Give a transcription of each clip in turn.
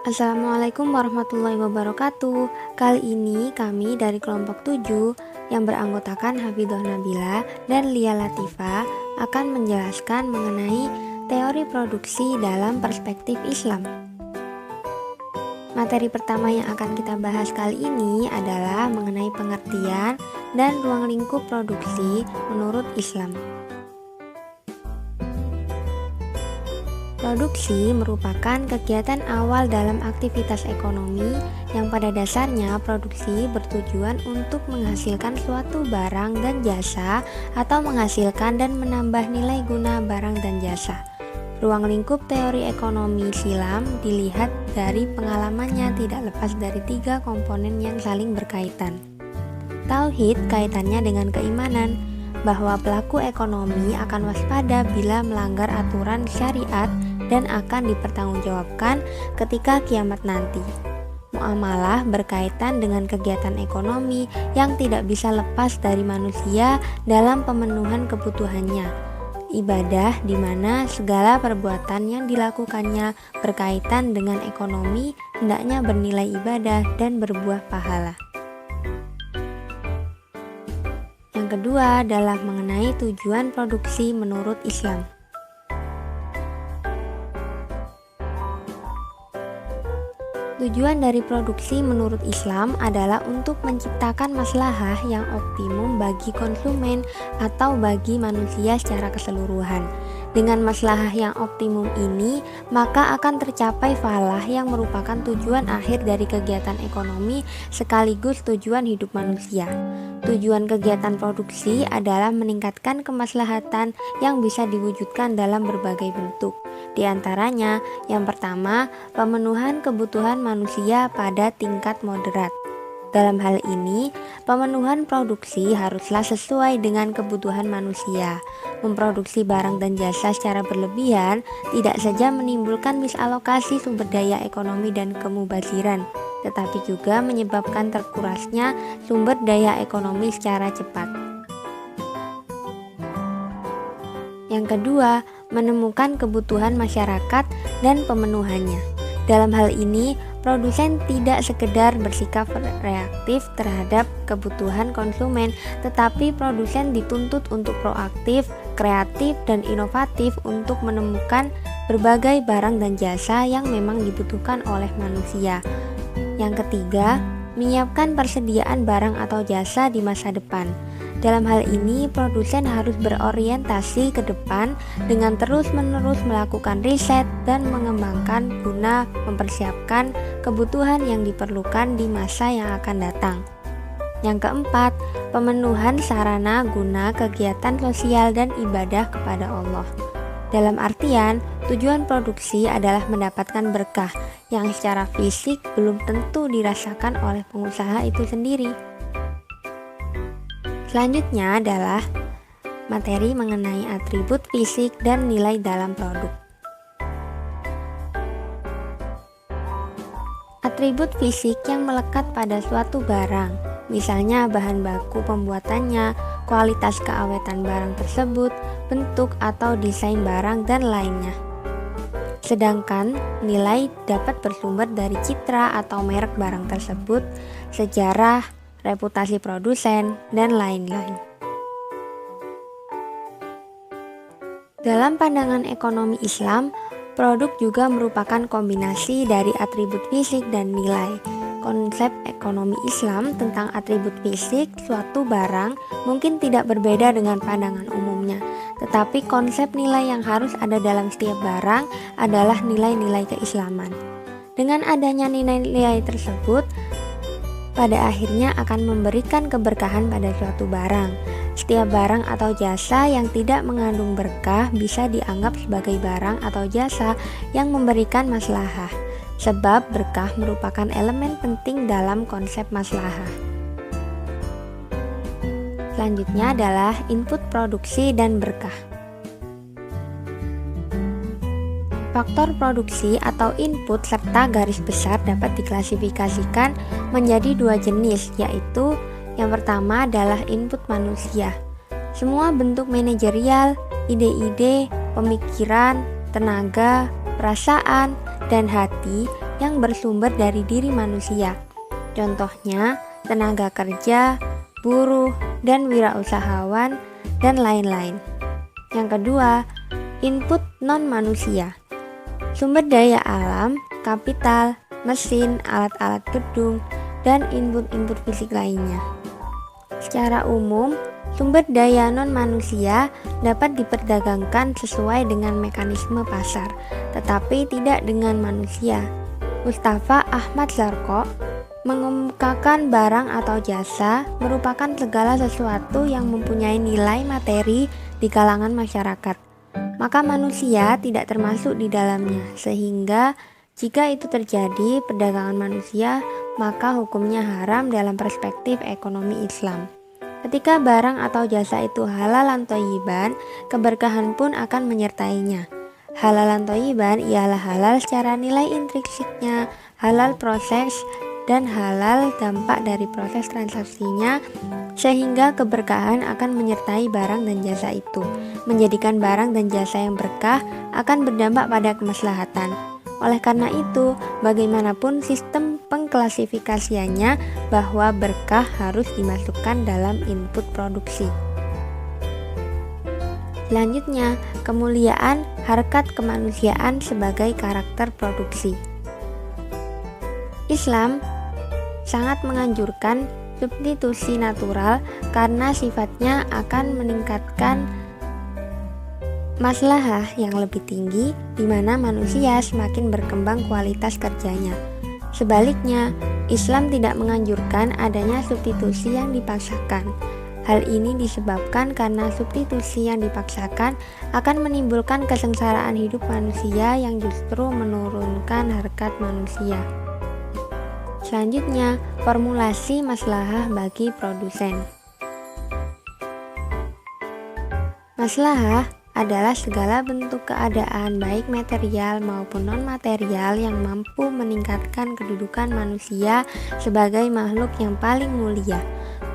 Assalamualaikum warahmatullahi wabarakatuh. Kali ini kami dari kelompok 7 yang beranggotakan Hafidhoh Nabila dan Lia Latifah akan menjelaskan mengenai teori produksi dalam perspektif Islam. Materi pertama yang akan kita bahas kali ini adalah mengenai pengertian dan ruang lingkup produksi menurut Islam. Produksi merupakan kegiatan awal dalam aktivitas ekonomi yang pada dasarnya produksi bertujuan untuk menghasilkan suatu barang dan jasa atau menghasilkan dan menambah nilai guna barang dan jasa. Ruang lingkup teori ekonomi silam dilihat dari pengalamannya tidak lepas dari 3 komponen yang saling berkaitan. Tauhid kaitannya dengan keimanan bahwa pelaku ekonomi akan waspada bila melanggar aturan syariat dan akan dipertanggungjawabkan ketika kiamat nanti. Muamalah berkaitan dengan kegiatan ekonomi yang tidak bisa lepas dari manusia dalam pemenuhan kebutuhannya. Ibadah di mana segala perbuatan yang dilakukannya berkaitan dengan ekonomi hendaknya bernilai ibadah dan berbuah pahala. Yang kedua adalah mengenai tujuan produksi menurut Islam. Tujuan dari produksi menurut Islam adalah untuk menciptakan maslahah yang optimum bagi konsumen atau bagi manusia secara keseluruhan. Dengan maslahah yang optimum ini, maka akan tercapai falah yang merupakan tujuan akhir dari kegiatan ekonomi sekaligus tujuan hidup manusia. Tujuan kegiatan produksi adalah meningkatkan kemaslahatan yang bisa diwujudkan dalam berbagai bentuk. Di antaranya, yang pertama, pemenuhan kebutuhan manusia pada tingkat moderat. Dalam hal ini, pemenuhan produksi haruslah sesuai dengan kebutuhan manusia. Memproduksi barang dan jasa secara berlebihan tidak saja menimbulkan misalokasi sumber daya ekonomi dan kemubaziran, tetapi juga menyebabkan terkurasnya sumber daya ekonomi secara cepat. Yang kedua, menemukan kebutuhan masyarakat dan pemenuhannya. Dalam hal ini, produsen tidak sekedar bersikap reaktif terhadap kebutuhan konsumen, tetapi produsen dituntut untuk proaktif, kreatif, dan inovatif untuk menemukan berbagai barang dan jasa yang memang dibutuhkan oleh manusia. Yang ketiga, menyiapkan persediaan barang atau jasa di masa depan. Dalam hal ini, produsen harus berorientasi ke depan dengan terus-menerus melakukan riset dan mengembangkan guna mempersiapkan kebutuhan yang diperlukan di masa yang akan datang. Yang keempat, pemenuhan sarana guna kegiatan sosial dan ibadah kepada Allah. Dalam artian, tujuan produksi adalah mendapatkan berkah yang secara fisik belum tentu dirasakan oleh pengusaha itu sendiri. Selanjutnya adalah materi mengenai atribut fisik dan nilai dalam produk. Atribut fisik yang melekat pada suatu barang, misalnya bahan baku pembuatannya, kualitas keawetan barang tersebut, bentuk atau desain barang, dan lainnya. Sedangkan nilai dapat bersumber dari citra atau merek barang tersebut, sejarah, reputasi produsen, dan lain-lain. Dalam pandangan ekonomi Islam, produk juga merupakan kombinasi dari atribut fisik dan nilai. Konsep ekonomi Islam tentang atribut fisik suatu barang mungkin tidak berbeda dengan pandangan umumnya, tetapi konsep nilai yang harus ada dalam setiap barang adalah nilai-nilai keislaman. Dengan adanya nilai-nilai tersebut, pada akhirnya akan memberikan keberkahan pada suatu barang. Setiap barang atau jasa yang tidak mengandung berkah bisa dianggap sebagai barang atau jasa yang memberikan maslahah, sebab berkah merupakan elemen penting dalam konsep maslahah. Selanjutnya adalah input produksi dan berkah. Faktor produksi atau input serta garis besar dapat diklasifikasikan menjadi 2 jenis, yaitu yang pertama adalah input manusia. Semua bentuk manajerial, ide-ide, pemikiran, tenaga, perasaan, dan hati yang bersumber dari diri manusia. Contohnya, tenaga kerja, buruh, dan wirausahawan, dan lain-lain. Yang kedua, input non-manusia. Sumber daya alam, kapital, mesin, alat-alat gedung, dan input-input fisik lainnya. Secara umum, sumber daya non-manusia dapat diperdagangkan sesuai dengan mekanisme pasar, tetapi tidak dengan manusia. Mustafa Ahmad Zarko mengemukakan barang atau jasa merupakan segala sesuatu yang mempunyai nilai materi di kalangan masyarakat. Maka manusia tidak termasuk di dalamnya, sehingga jika itu terjadi perdagangan manusia, maka hukumnya haram dalam perspektif ekonomi Islam. Ketika barang atau jasa itu halalan thayyiban, keberkahan pun akan menyertainya. Halalan thayyiban ialah halal secara nilai intrinsiknya, halal proses, dan halal dampak dari proses transaksinya, sehingga keberkahan akan menyertai barang dan jasa itu. Menjadikan barang dan jasa yang berkah akan berdampak pada kemaslahatan. Oleh karena itu, bagaimanapun sistem pengklasifikasiannya bahwa berkah harus dimasukkan dalam input produksi. Selanjutnya, kemuliaan harkat kemanusiaan sebagai karakter produksi. Islam sangat menganjurkan substitusi natural karena sifatnya akan meningkatkan maslahah yang lebih tinggi, di mana manusia semakin berkembang kualitas kerjanya. Sebaliknya, Islam tidak menganjurkan adanya substitusi yang dipaksakan. Hal ini disebabkan karena substitusi yang dipaksakan akan menimbulkan kesengsaraan hidup manusia yang justru menurunkan harkat manusia. Selanjutnya, formulasi maslahah bagi produsen. Maslahah adalah segala bentuk keadaan baik material maupun non-material yang mampu meningkatkan kedudukan manusia sebagai makhluk yang paling mulia.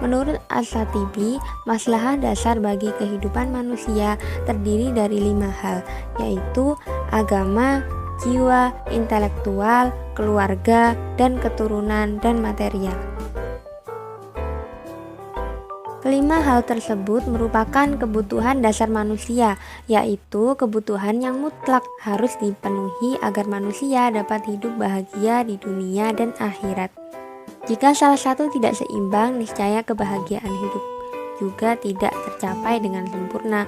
Menurut As-Satibi, maslahah dasar bagi kehidupan manusia terdiri dari 5 hal, yaitu agama, jiwa, intelektual, keluarga, dan keturunan dan material. Kelima hal tersebut merupakan kebutuhan dasar manusia, yaitu kebutuhan yang mutlak harus dipenuhi agar manusia dapat hidup bahagia di dunia dan akhirat. Jika salah satu tidak seimbang, niscaya kebahagiaan hidup juga tidak tercapai dengan sempurna.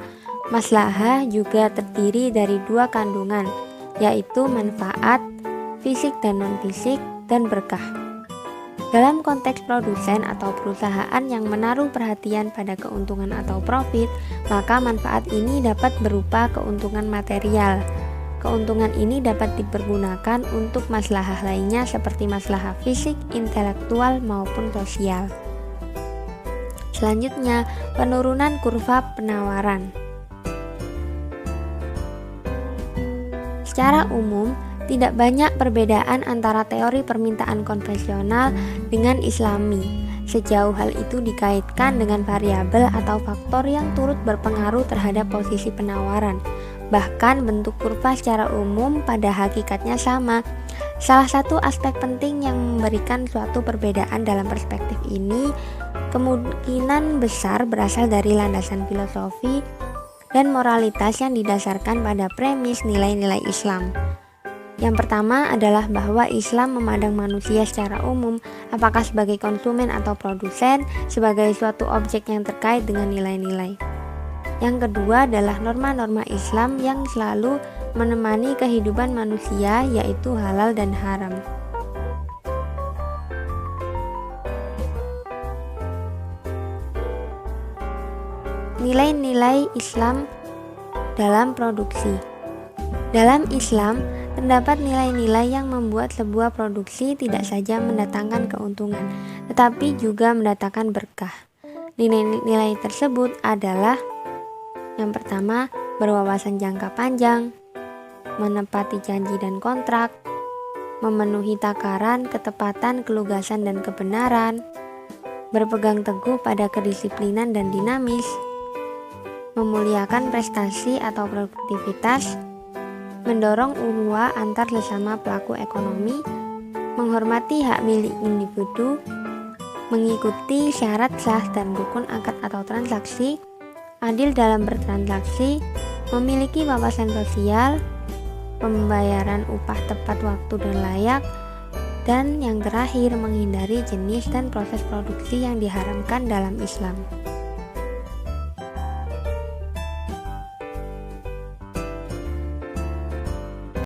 Maslahah juga terdiri dari 2 kandungan, yaitu manfaat, fisik dan non-fisik, dan berkah. Dalam konteks produsen atau perusahaan yang menaruh perhatian pada keuntungan atau profit, maka manfaat ini dapat berupa keuntungan material. Keuntungan ini dapat dipergunakan untuk maslahah lainnya seperti maslahah fisik, intelektual, maupun sosial. Selanjutnya, penurunan kurva penawaran. Secara umum, tidak banyak perbedaan antara teori permintaan konvensional dengan Islami, sejauh hal itu dikaitkan dengan variabel atau faktor yang turut berpengaruh terhadap posisi penawaran. Bahkan bentuk kurva secara umum pada hakikatnya sama. Salah satu aspek penting yang memberikan suatu perbedaan dalam perspektif ini kemungkinan besar berasal dari landasan filosofi dan moralitas yang didasarkan pada premis nilai-nilai Islam. Yang pertama adalah bahwa Islam memandang manusia secara umum, apakah sebagai konsumen atau produsen, sebagai suatu objek yang terkait dengan nilai-nilai. Yang kedua adalah norma-norma Islam yang selalu menemani kehidupan manusia, yaitu halal dan haram. Nilai-nilai Islam dalam produksi. Dalam Islam, terdapat nilai-nilai yang membuat sebuah produksi tidak saja mendatangkan keuntungan, tetapi juga mendatangkan berkah. Nilai-nilai tersebut adalah: yang pertama, berwawasan jangka panjang, menepati janji dan kontrak, memenuhi takaran, ketepatan, kelugasan, dan kebenaran, berpegang teguh pada kedisiplinan dan dinamis, memuliakan prestasi atau produktivitas, mendorong uhuwah antar sesama pelaku ekonomi, menghormati hak milik individu, mengikuti syarat sah dan rukun akad atau transaksi, adil dalam bertransaksi, memiliki wawasan sosial, pembayaran upah tepat waktu dan layak, dan yang terakhir menghindari jenis dan proses produksi yang diharamkan dalam Islam.